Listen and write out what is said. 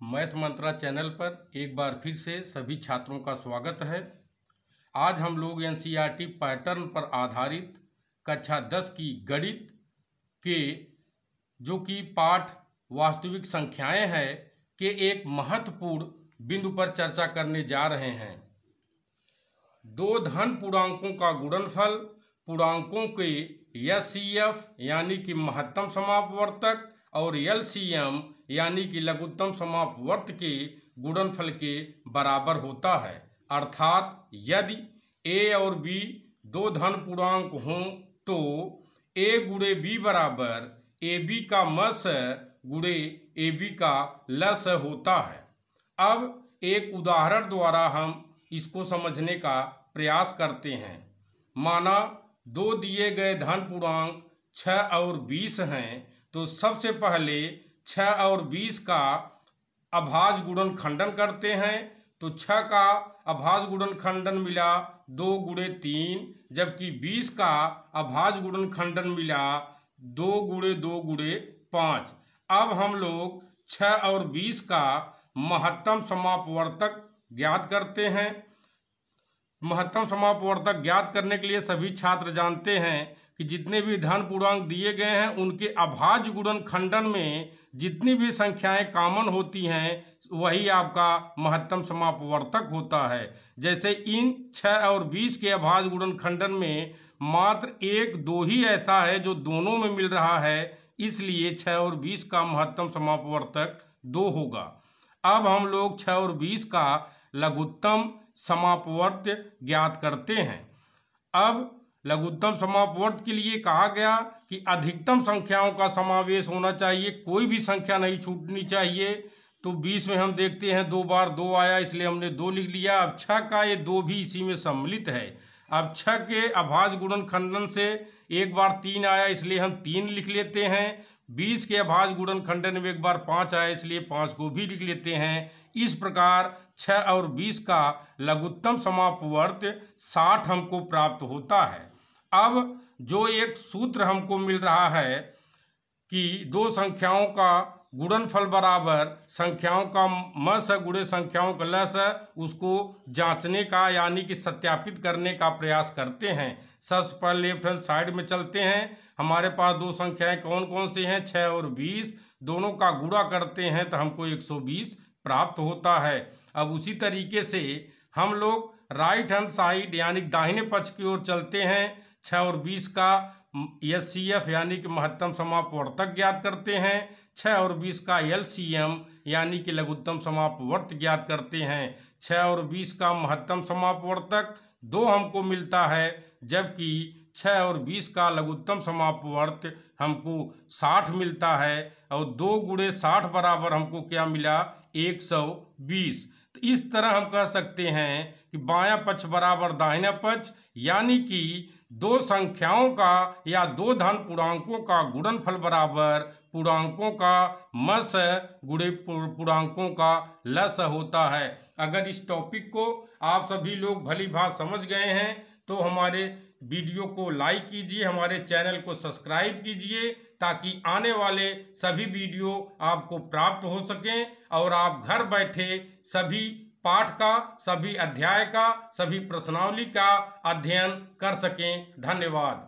Math मंत्रा channel पर एक बार फिर से सभी छात्रों का स्वागत है। आज हम लोग एनसीईआरटी पैटर्न पर आधारित कक्षा 10 की गणित के जो कि पाठ वास्तविक संख्याएं हैं के एक महत्वपूर्ण बिंदु पर चर्चा करने जा रहे हैं। दो धन पूर्णांकों का गुणनफल पूर्णांकों के एचसीएफ यानी कि महत्तम समापवर्तक और एलसीएम यानी कि लघुत्तम समापवर्त के गुणनफल के बराबर होता है। अर्थात यदि a और b दो धन पूर्णांक हों तो a गुणे b बराबर ab का मस गुणे ab का लस होता है। अब एक उदाहरण द्वारा हम इसको समझने का प्रयास करते हैं। माना दो दिए गए धन पूर्णांक 6 और 20 हैं, तो सबसे पहले 6 और 20 का अभाज्य गुणनखंडन करते हैं। तो 6 का अभाज्य गुणनखंडन मिला 2 गुणे 3, जबकि 20 का अभाज्य गुणनखंडन मिला 2 गुणे 2 गुणे 5। अब हम लोग 6 और 20 का महत्तम समापवर्तक ज्ञात करते हैं। महत्तम समापवर्तक ज्ञात करने के लिए सभी छात्र जानते हैं कि जितने भी धन पूर्णांक दिए गए हैं उनके अभाज्य गुणनखंडन में जितनी भी संख्याएं कॉमन होती हैं वही आपका महत्तम समापवर्तक होता है। जैसे इन 6 और 20 के अभाज्य गुणनखंडन में मात्र 1 2 ही ऐसा है जो दोनों में मिल रहा है, इसलिए 6 और 20 का महत्तम समापवर्तक 2 होगा। अब हम लोग 6 और 20 का लघुत्तम समापवर्त ज्ञात करते हैं। अब लघुत्तम समापवर्त के लिए कहा गया कि अधिकतम संख्याओं का समावेश होना चाहिए, कोई भी संख्या नहीं छूटनी चाहिए। तो 20 में हम देखते हैं 2 बार 2 आया, इसलिए हमने 2 लिख लिया। अब 6 का ये 2 भी इसी में सम्मिलित है। अब 6 के अभाज्य गुणनखंडन से एक बार 3 आया, इसलिए हम 3 लिख लेते हैं। 20 के अभाज्य गुणनखंडन में एक बार 5 आया, इसलिए 5 को भी लिख लेते हैं। इस प्रकार 6 और 20 का लघुत्तम समापवर्त 60 हमको प्राप्त होता है। अब जो एक सूत्र हमको मिल रहा है कि दो संख्याओं का गुणनफल बराबर संख्याओं का मस गुणे संख्याओं का लस, उसको जांचने का यानी कि सत्यापित करने का प्रयास करते हैं। सबसे पहले लेफ्ट हैंड साइड में चलते हैं। हमारे पास दो संख्याएं कौन कौन सी हैं? 6 और 20। दोनों का गुणा करते हैं तो हमको 120 प्राप्त होता है। अब उसी तरीके से हम लोग राइट हैंड साइड यानी दाहिने पक्ष की ओर चलते हैं। 6 और 20 का एचसीएफ यानी कि महत्तम समापवर्तक ज्ञात करते हैं। 6 और 20 का एलसीएम यानी कि लघुत्तम समापवर्त ज्ञात करते हैं। 6 और 20 का महत्तम समापवर्तक 2 हमको मिलता है, जबकि 6 और 20 का लघुत्तम समापवर्त हमको 60 मिलता है। और 2 गुणे 60 बराबर हमको क्या मिला? 120। तो इस तरह हम कह सकते हैं कि बायां पक्ष बराबर दाहिना पक्ष, यानी कि दो संख्याओं का या दो धन पूर्णांकों का गुणनफल बराबर पूर्णांकों का मस गुणे पूर्णांकों का लस होता है। अगर इस टॉपिक को आप सभी लोग भली भांति समझ गए हैं तो हमारे वीडियो को लाइक कीजिए, हमारे चैनल को सब्सक्राइब कीजिए, ताकि आने वाले सभी वीडियो आपको प्राप्त हो सकें और आप घर बैठे सभी पाठ का, सभी अध्याय का, सभी प्रश्नावली का अध्ययन कर सकें। धन्यवाद।